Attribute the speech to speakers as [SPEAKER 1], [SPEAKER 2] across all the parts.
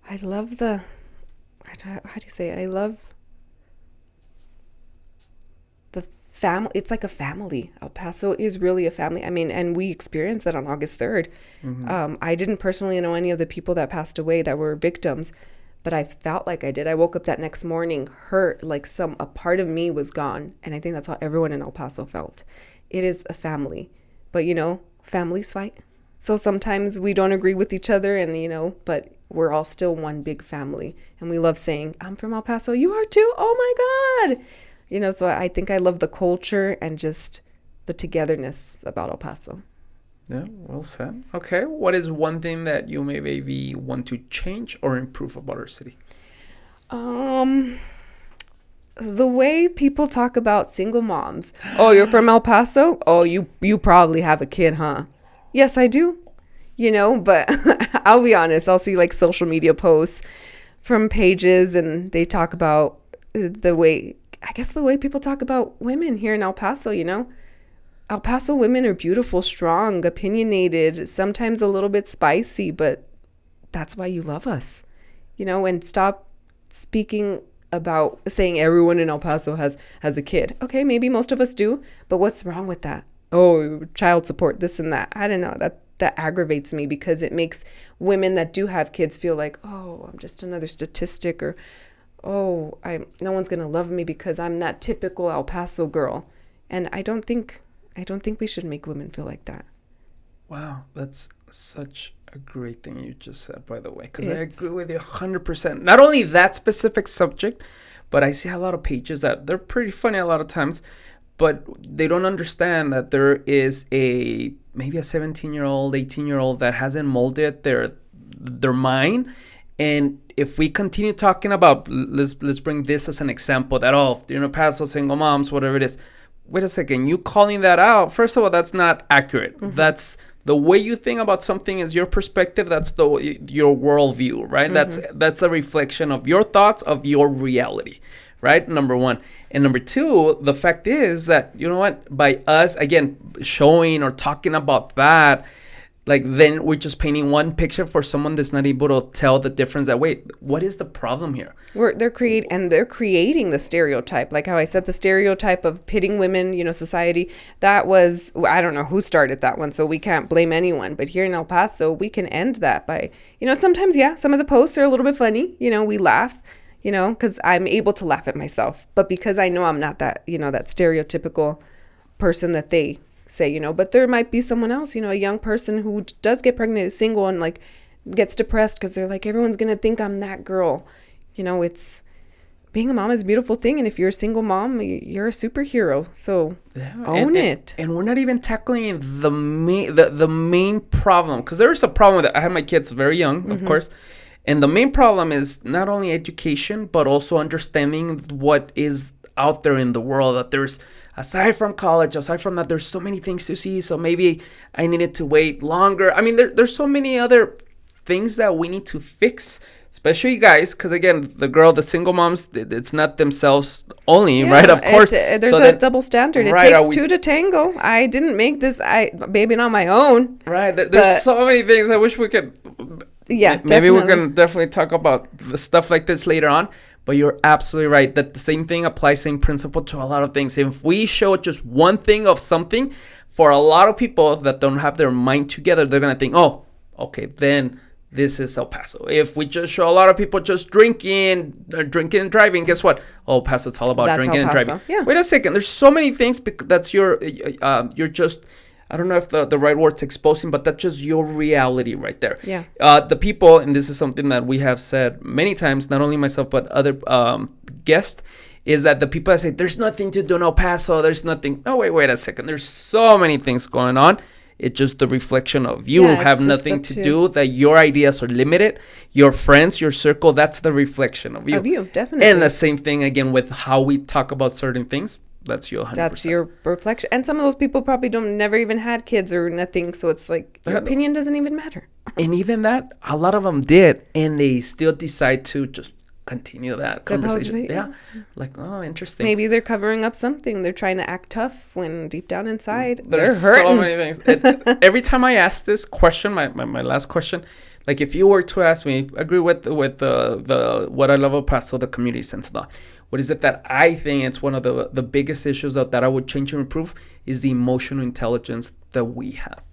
[SPEAKER 1] I love how do you say it? I love the family. It's like a family. El Paso is really a family. I mean, and we experienced that on August 3rd. I didn't personally know any of the people that passed away that were victims, but I felt like I did. I woke up that next morning hurt, like a part of me was gone. And I think that's how everyone in El Paso felt. It is a family. But, families fight. So sometimes we don't agree with each other but we're all still one big family. And we love saying, I'm from El Paso. You are too? Oh my God. So I think I love the culture and just the togetherness about El Paso.
[SPEAKER 2] Yeah, well said. Okay, what is one thing that you maybe want to change or improve about our city?
[SPEAKER 1] The way people talk about single moms. Oh, you're from El Paso? Oh, you probably have a kid, huh? Yes, I do. But I'll be honest. I'll see like social media posts from pages and they talk about the way people talk about women here in El Paso, El Paso women are beautiful, strong, opinionated, sometimes a little bit spicy, but that's why you love us, and stop speaking about saying everyone in El Paso has a kid. Okay, maybe most of us do, but what's wrong with that? Oh, child support, this and that. I don't know. That aggravates me because it makes women that do have kids feel like, oh, I'm just another statistic, or oh, no one's going to love me because I'm that typical El Paso girl. And I don't think we should make women feel like that.
[SPEAKER 2] Wow, that's such a great thing you just said, by the way, because I agree with you 100%. Not only that specific subject, but I see a lot of pages that they're pretty funny a lot of times, but they don't understand that there is maybe a 17-year-old, 18-year-old that hasn't molded their mind. And if we continue talking about, let's bring this as an example, that, Paso, single moms, whatever it is. Wait a second, you calling that out, first of all, that's not accurate. Mm-hmm. That's the way you think about something is your perspective. That's your worldview, right? Mm-hmm. That's a reflection of your thoughts, of your reality, right? Number one. And number two, the fact is that, by us, again, showing or talking about that, like then we're just painting one picture for someone that's not able to tell the difference that, wait, what is the problem here?
[SPEAKER 1] They're creating the stereotype. Like how I said, the stereotype of pitting women, society, that was, I don't know who started that one, so we can't blame anyone. But here in El Paso, we can end that by, sometimes, some of the posts are a little bit funny. We laugh, because I'm able to laugh at myself. But because I know I'm not that, that stereotypical person that they say, but there might be someone else, a young person who does get pregnant, is single, and like gets depressed because they're like, everyone's gonna think I'm that girl. It's being a mom is a beautiful thing, and if you're a single mom, you're a superhero. So own it.
[SPEAKER 2] And we're not even tackling the main problem, because there's a problem with that. I had my kids very young, of course, and the main problem is not only education but also understanding what is out there in the world, that there's, aside from college, aside from that, there's so many things to see. So maybe I needed to wait longer. I mean, there's so many other things that we need to fix, especially guys, because again, the single moms, it's not themselves only, right? Of course.
[SPEAKER 1] There's a double standard. It takes two to tango. I didn't make this baby on my own.
[SPEAKER 2] Right. There's so many things. I wish we could.
[SPEAKER 1] Yeah,
[SPEAKER 2] maybe we can definitely talk about the stuff like this later on. But you're absolutely right that the same thing applies, same principle to a lot of things. If we show just one thing of something, for a lot of people that don't have their mind together, they're going to think, oh, okay, then this is El Paso. If we just show a lot of people just drinking and driving, guess what? El Paso, it's all about drinking and driving. Yeah. Wait a second. There's so many things that's you're just, I don't know if the right word's exposing, but that's just your reality right there.
[SPEAKER 1] Yeah.
[SPEAKER 2] The people, and this is something that we have said many times, not only myself, but other guests, is that the people that say, there's nothing to do in El Paso, there's nothing. No, wait a second. There's so many things going on. It's just the reflection of you have nothing to do, that your ideas are limited. Your friends, your circle, that's the reflection of you.
[SPEAKER 1] Of you, definitely.
[SPEAKER 2] And the same thing, again, with how we talk about certain things. That's you 100%.
[SPEAKER 1] That's your reflection. And some of those people probably never even had kids or nothing. So it's like your opinion doesn't even matter.
[SPEAKER 2] And even that, a lot of them did. And they still decide to just continue that conversation. Yeah. Like, oh, interesting.
[SPEAKER 1] Maybe they're covering up something. They're trying to act tough when deep down inside, they're hurting.
[SPEAKER 2] So many things. Every time I ask this question, my last question, Like if you were to ask me, agree with the what I love about Paso, the community sense law. What is it that I think it's one of the biggest issues that I would change and improve is the emotional intelligence that we have,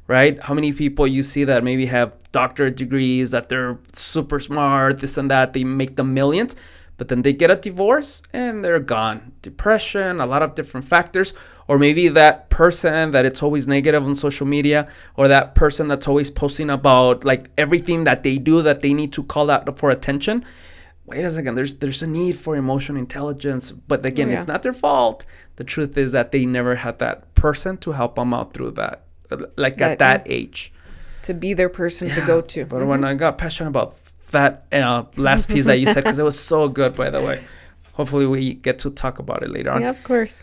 [SPEAKER 2] right? How many people you see that maybe have doctorate degrees, that they're super smart, this and that, they make the millions, but then they get a divorce and they're gone. Depression, a lot of different factors, or maybe that person that it's always negative on social media, or that person that's always posting about like everything that they do that they need to call out for attention. Wait a second, there's a need for emotional intelligence, but again, it's not their fault. The truth is that they never had that person to help them out through that, like at that age.
[SPEAKER 1] To be their person to go to.
[SPEAKER 2] But when I got passionate about that last piece that you said, because it was so good, by the way. Hopefully we get to talk about it later on.
[SPEAKER 1] Yeah, of course.